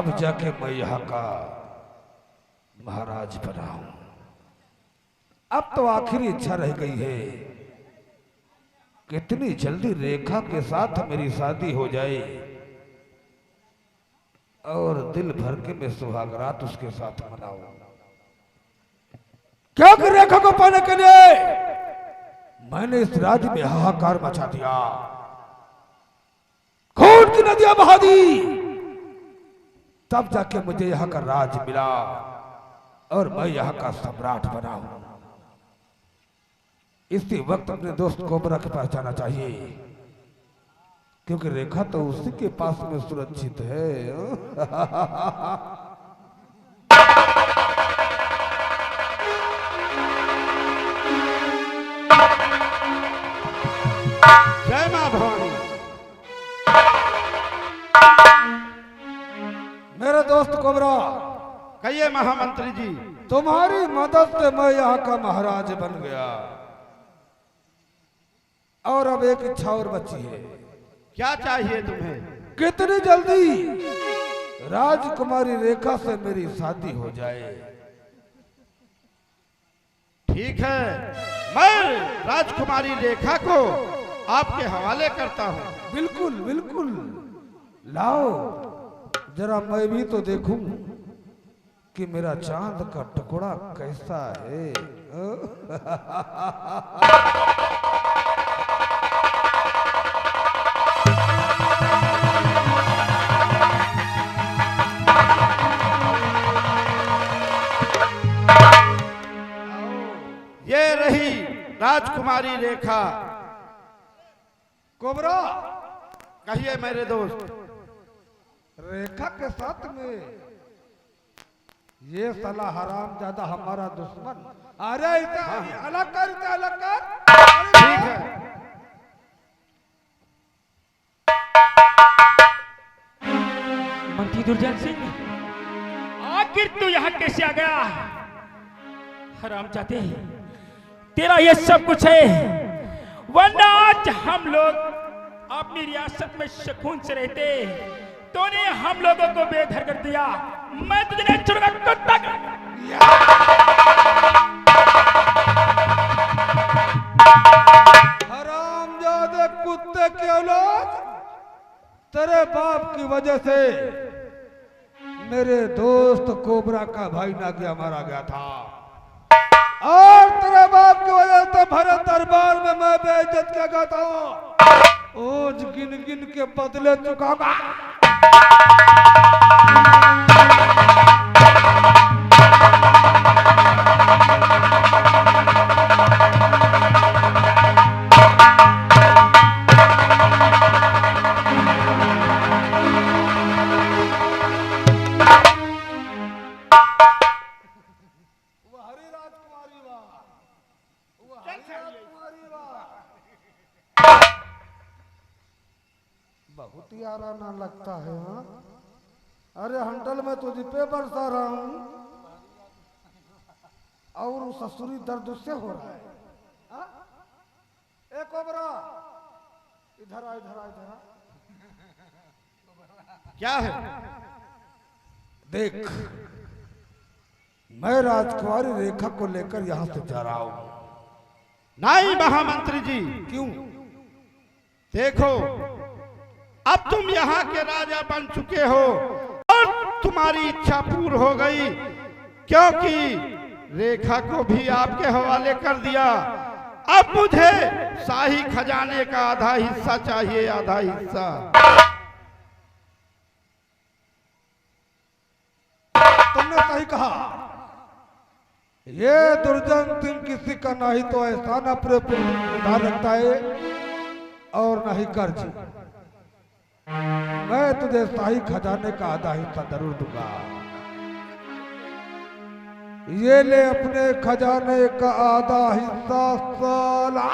तब जाके मैं यहाँ का महाराज बना हूं। अब तो आखिरी इच्छा रह गई है, कितनी जल्दी रेखा के साथ मेरी शादी हो जाए और दिल भर के मैं सुहागरात उसके साथ मनाऊं। क्योंकि रेखा को पाने के लिए मैंने इस राज्य में हाहाकार मचा दिया, खून की नदियां बहा दी, तब जाके मुझे यहाँ का राज मिला और मैं यहाँ का सम्राट बना हूं। इसी वक्त अपने दोस्त कोबरा के पास जाना चाहिए, क्योंकि रेखा तो उसी के पास में सुरक्षित है। जय मां भवानी। मेरे दोस्त कोबरा, कहिए महामंत्री जी। तुम्हारी मदद से मैं यहाँ का महाराज बन गया और अब एक इच्छा और बची है। क्या चाहिए तुम्हें? कितनी जल्दी राजकुमारी रेखा से मेरी शादी हो जाए। ठीक है, मैं राजकुमारी रेखा को आपके हवाले करता हूँ। बिल्कुल बिल्कुल, लाओ जरा मैं भी तो देखूं कि मेरा चांद का टुकड़ा कैसा है। ये रही राजकुमारी रेखा। कोबरा, कहिए मेरे दोस्त। रेखा के साथ में ये साला हराम ज्यादा हमारा दुश्मन। अरे इसे अलग कर, इसे अलग कर। ठीक है। मंत्री दुर्जन सिंह, आखिर तू यहाँ कैसे आ गया? हराम चाहते तेरा ये सब कुछ है, वरना आज हम लोग अपनी रियासत में सुकून से रहते। तूने हम लोगों को बेघर कर दिया। मैं तुझे नहीं छोड़ूंगा कुत्ता। हरामजादे कुत्ते की औलाद, तेरे बाप की वजह से मेरे दोस्त कोबरा का भाई नागिया मारा गया था, और तेरे बाप की वजह से भरे दरबार में मैं बेइज्जत किया गया था। ओज गिन गिन के बदले चुकाऊंगा। बहुत ही आराना लगता है। हाँ, अरे हंडल में तुझ पे बरसा रहा हूं और ससुरी दर्द उससे हो रहा है। हाँ? ए कोबरा, इधर आ, इधर आ, इधर आ। क्या है? देख, मैं राजकुमारी रेखा को लेकर यहां से जा रहा हूं। नहीं महामंत्री जी। क्यों? देखो, अब तुम यहाँ के राजा बन चुके हो और तुम्हारी इच्छा पूर्ण हो गई, क्योंकि रेखा को भी आपके हवाले कर दिया। अब मुझे शाही खजाने का आधा हिस्सा चाहिए, आधा हिस्सा। तुमने सही कहा। ये दुर्जन सिंह किसी का नहीं तो एहसान अपने उधार रखता है और नहीं कर्ज। मैं तुझे शाही खजाने का आधा हिस्सा जरूर दूंगा। ये ले अपने खजाने का आधा हिस्सा साला।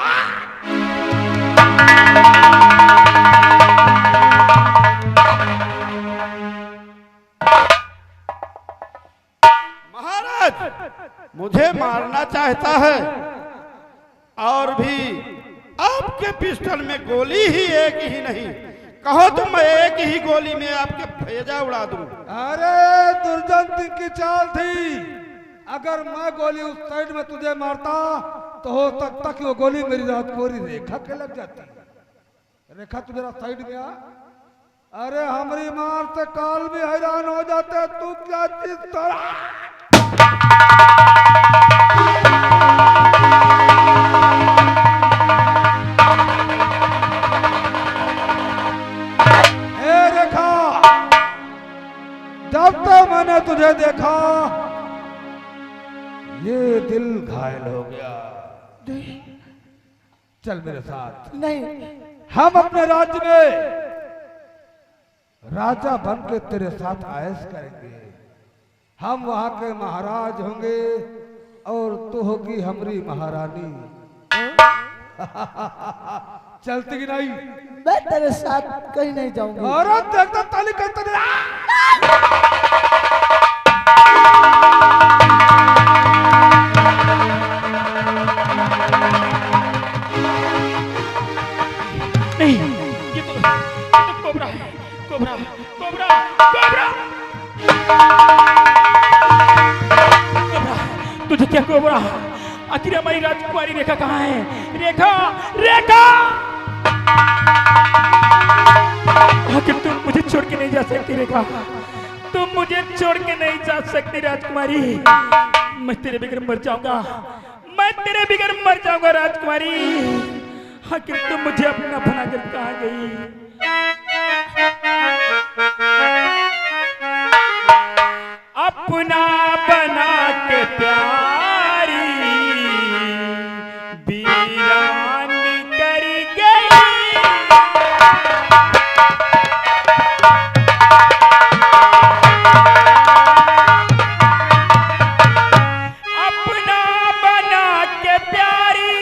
महाराज मुझे मारना चाहता है, और भी आपके पिस्टल में गोली ही एक ही नहीं, कहो तो मैं एक ही गोली में आपके भेजा उड़ा दूं। अरे दुर्जन सिंह की चाल थी, अगर मैं गोली उस साइड में तुझे मारता तो हो सकता कि वो गोली मेरी राजकुमारी रेखा के लग जाती। रेखा तू जरा साइड में आ। अरे हमारी मार से काल भी हैरान हो जाते, तू क्या चीज रेखा, जब तक मैंने तुझे देखा ये दिल घायल हो गया। चल मेरे साथ। नहीं, हम अपने राज्य में राजा बन के तेरे साथ आयश करेंगे। हम वहां के महाराज होंगे और तू होगी हमारी महारानी। चलती कि नहीं? मैं तेरे साथ कहीं नहीं जाऊंगी। और देखता ताली करते नहीं, ये तो कोबरा है, कोबरा, कोबरा, कोबरा, कोबरा, तुझे क्या कोबरा? आखिर हमारी राजकुमारी रेखा कहाँ है? रेखा, रेखा! आखिर तुम मुझे छोड़ के नहीं जा सकती रेखा, तुम मुझे छोड़ के नहीं जा सकती राजकुमारी। मैं तेरे बगैर मर जाऊंगा, मैं तेरे बगैर मर जाऊंगा राजकुमारी। आखिर तुम मुझे अपना बनाकर कहाँ गई? अपना बना के प्यारी वीरान कर गई। अपना बना के प्यारी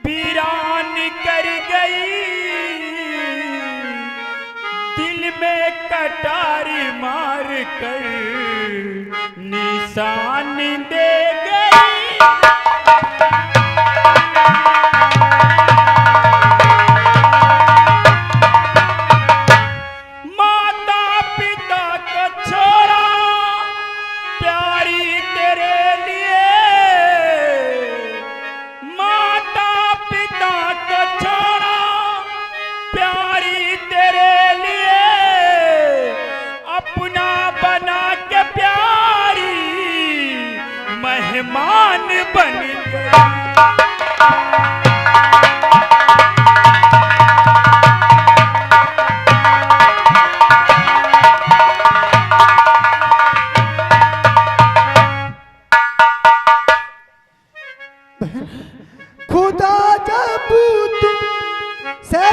वीरान कर गई। दिल में कटारी मार कर निशान दे गई। माता पिता को छोड़ा प्यारी तेरे लिए। माता पिता को छोड़ा प्यारी तेरे लिए। अपना बना के प्यारी मेहमान बन गई। खुदा जब तुमसे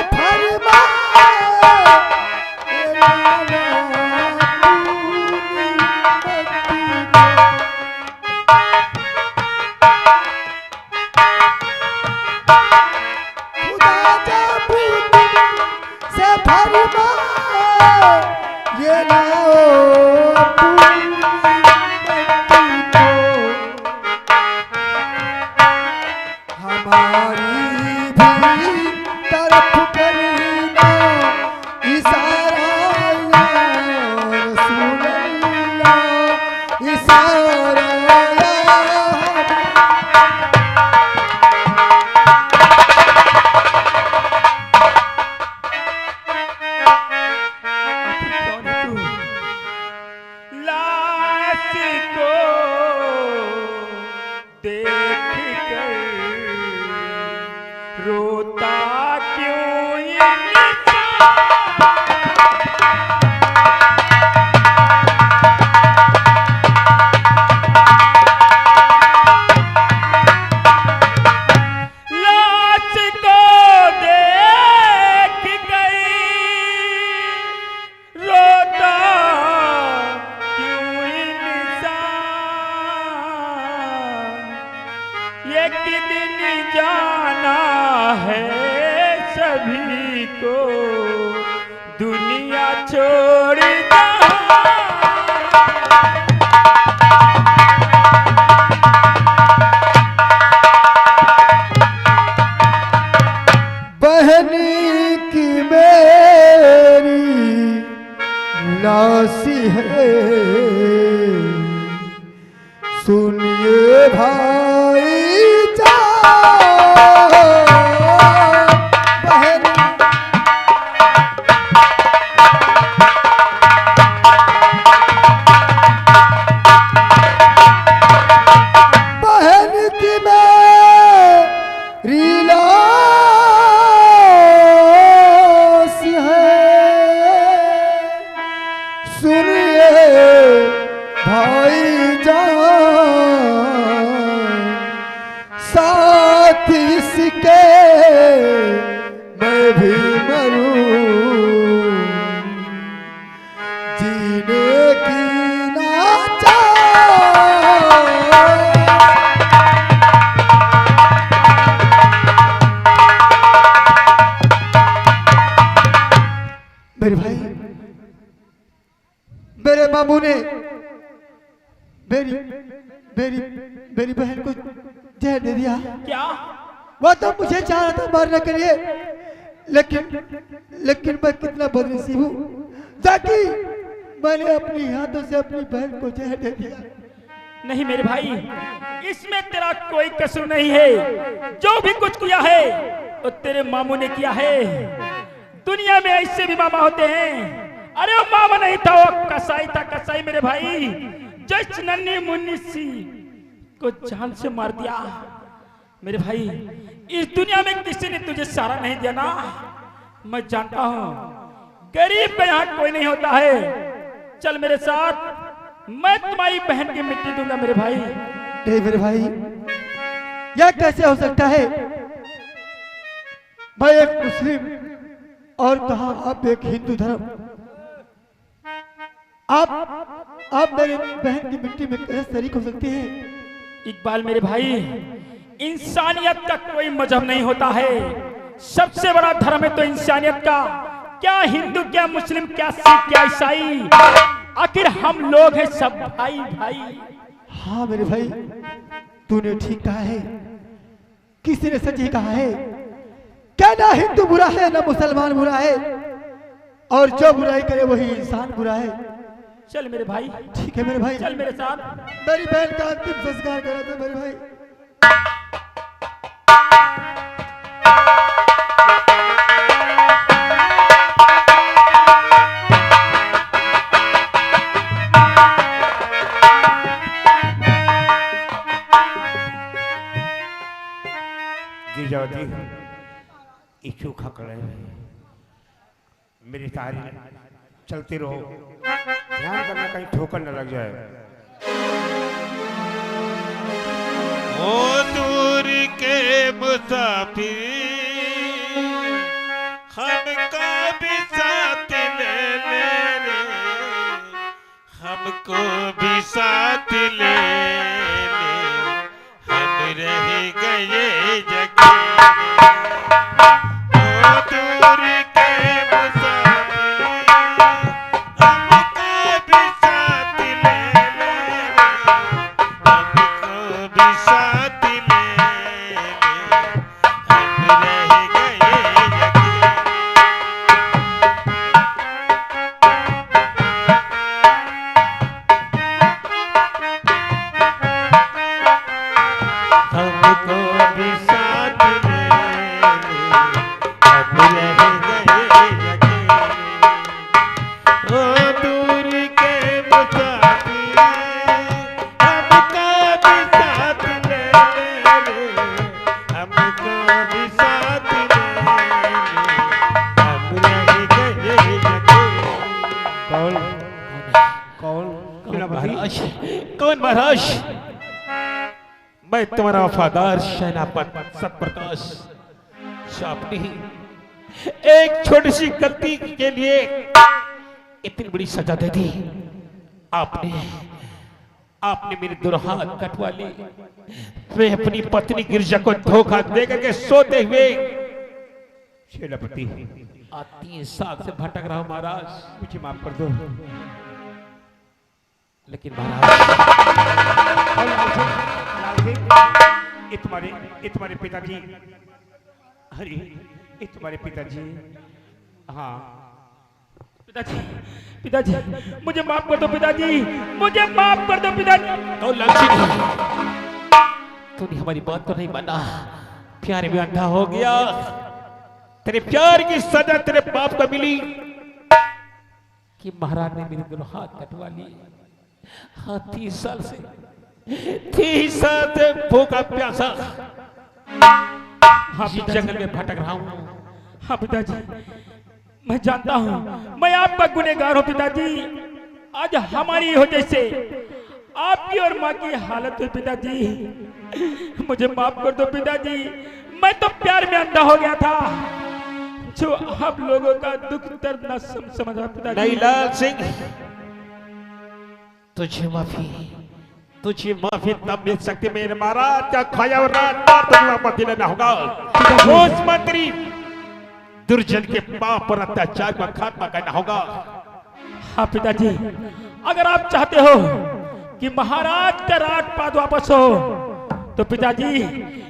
ये लाओ हमारी भी तरफ करना इशारा या रसूल अल्लाह, इशारा लाश को देख कर रोता क्यों ये लाश को देख गई रोता क्यों इंसान। एक दिन जाना है सभी को दुनिया छोड़ जहाँ। बहनी की मेरी ला सुनिए भाई बहन बहन की मेरी लाश है, सुनिए भाईजान साथ इसके मैं भी मरूं, जीने की ना चाह। मेरे भाई, मेरे मामू ने मेरी मेरी मेरी बहन को जहर दे दिया। क्या? वो तो मुझे चाह रहा था मारने के लिए, लेकिन मैं कितना बदनसीब हूँ जाकि मैंने अपनी हाथों से अपनी बहन को जहर दे दिया। नहीं मेरे भाई, इसमें तेरा कोई कसूर नहीं है। जो भी कुछ किया है वो तेरे मामू ने किया है। दुनिया में ऐसे भी मामा होते हैं। अरे वो मामा नहीं था, वो कसाई था, कसाई मेरे भाई, जो इस नन्ही मुन्नी सी को जान से मार दिया। मेरे भाई, इस दुनिया में किसी ने तुझे सहारा नहीं दिया ना। मैं जानता हूँ गरीब का यहाँ कोई नहीं होता है। चल मेरे साथ, मैं तुम्हारी बहन की मिट्टी दूंगा मेरे भाई। नहीं मेरे भाई, यह कैसे हो सकता है? मैं एक मुस्लिम और कहा आप एक हिंदू धर्म। आप मेरी बहन की मिट्टी में कैसे शरीक हो सकती हैं? इकबाल मेरे भाई, इंसानियत का कोई मजहब नहीं होता है। सबसे बड़ा धर्म है तो इंसानियत का। क्या हिंदू, क्या मुस्लिम, क्या सिख, क्या ईसाई, आखिर हम लोग हैं सब भाई भाई। हाँ मेरे भाई, तूने ठीक कहा है। किसी ने सच ही कहा है, क्या ना हिंदू बुरा है ना मुसलमान बुरा है, और जो बुराई करे वही इंसान बुरा है। चल मेरे भाई, ठीक है मेरे भाई, चल मेरे साथ। मेरी बहन का अंतिम संस्कार करा था मेरे भाई। गिरजावती, इच्छू खकड़े मेरी तारी चलते रहो, ध्यान करना कहीं ठोकर न लग जाए। ओ दूर के मुसाफिर हमको भी साथ ले ले रे, हमको भी साथ ले ले, हम रह गए जगह। ओ दूर के मुसाफिर हमको भी साथ ले ले, हमको भी साथ ले ले, हम रह गए जगह। हमको भी साथ ले ले, हम रह गए जगह। ओ दूर के मुसाफिर हमको भी साथ ले ले, हमको भी साथ ले ले, हम रह गए जगह। कौन कौन महाराज, कौन महाराज? मैं तुम्हारा वफादार सेनापति सतप्रकाश। आपने एक छोटी सी गलती के लिए इतनी बड़ी सजा दे दी। आपने मेरे दोनों हाथ कटवा लिए। मैं अपनी पत्नी गिरजा को धोखा देकर के सोते हुए सेनापति, 3 साल से भटक रहा हूं महाराज। मुझे माफ कर दो। लेकिन महाराज, ये तुम्हारे पिताजी, अरे ये तुम्हारे पिताजी। हाँ पिताजी, पिताजी, मुझे माफ कर दो पिताजी, मुझे माफ कर दो पिताजी। तो लालची, तूने हमारी बात को नहीं माना, प्यार में अंधा हो गया। तेरे प्यार की सजा तेरे बाप को मिली कि महाराज ने मेरे दोनों हाथ कटवा लिए। हाँ, 30 साल से 30 साल से भूखा प्यासा हाँ जंगल में भटक रहा हूँ। हाँ पिताजी, मैं जानता हूँ मैं आपका गुनहगार हूँ पिताजी। आज हमारी वजह से आपकी और माँ की हालत हुई पिताजी, मुझे माफ कर दो पिताजी। मैं तो प्यार में अंधा हो गया था, जो आप लोगों का दुख दर्द न समझा पिताजी। नहीं लाल सिंह, तुझे माफी तब मिल सकती मेरे महाराज का खाया और रात माफी लेना होगा। उस मंत्री दुर्जन के पाप और अत्याचार का खात्मा करना होगा। हाँ पिताजी, अगर आप चाहते हो कि महाराज का राजपाट वापस हो तो पिताजी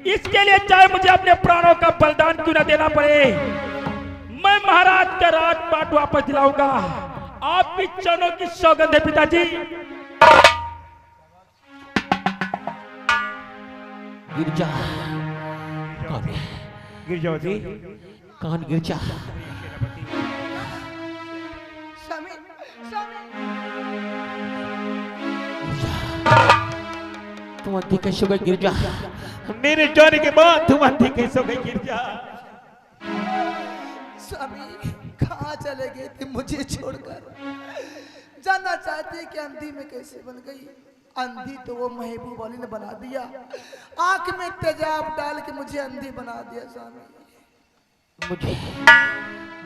इसके लिए चाहे मुझे अपने प्राणों का बलिदान क्यों न देना पड़े, मैं महाराज का राजपाट वापस दिलाऊंगा। आपकी चरणों की सौगंध है पिताजी। गिरजा कौन है? गिरजावती, कौन गिरजा? स्वामी, स्वामी। तुम अंधी कैसे हो गई गिरजा? मेरे जाने के बाद तुम अंधी कैसे हो गई गिरजा? स्वामी, कहाँ चले गए थे मुझे छोड़कर? जानना चाहते कि अंधी में कैसे बन गई? अंधी तो वो महबूब वाली ने बना दिया, आंख में तेजाब डाल के मुझे अंधी बना दिया। स्वामी,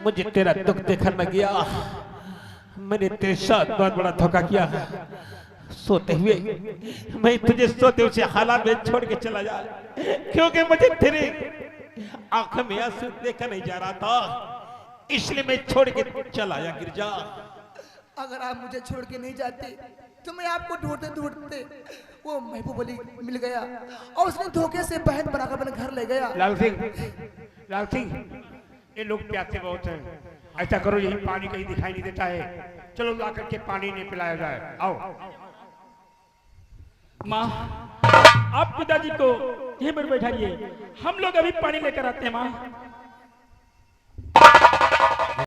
मुझे तेरा दुख देखकर मैं गया। मैंने तेरे साथ बहुत बड़ा धोखा किया। सोते हुए मैं तुझे सोते हुए हालात में छोड़ के चला जा, क्योंकि मुझे तेरे आंखों में आंसू देखा नहीं जा रहा था, इसलिए मैं छोड़ के चला आया गिरजा। अगर आप मुझे छोड़ के नहीं जाते तो मैं आपको ढूंढते ढूंढते वो महबूब अली मिल गया और उसने धोखे से बहन बनाकर अपने घर ले गया। लाल सिंह, ये लोग प्यासे बहुत हैं। ऐसा करो, यही पानी कहीं दिखाई नहीं देता है, चलो ला करके पानी नहीं पिलाया जाए। आओ। माँ, आप पिताजी को यहीं पर बैठाइए, हम लोग अभी पानी लेकर आते हैं। माँ,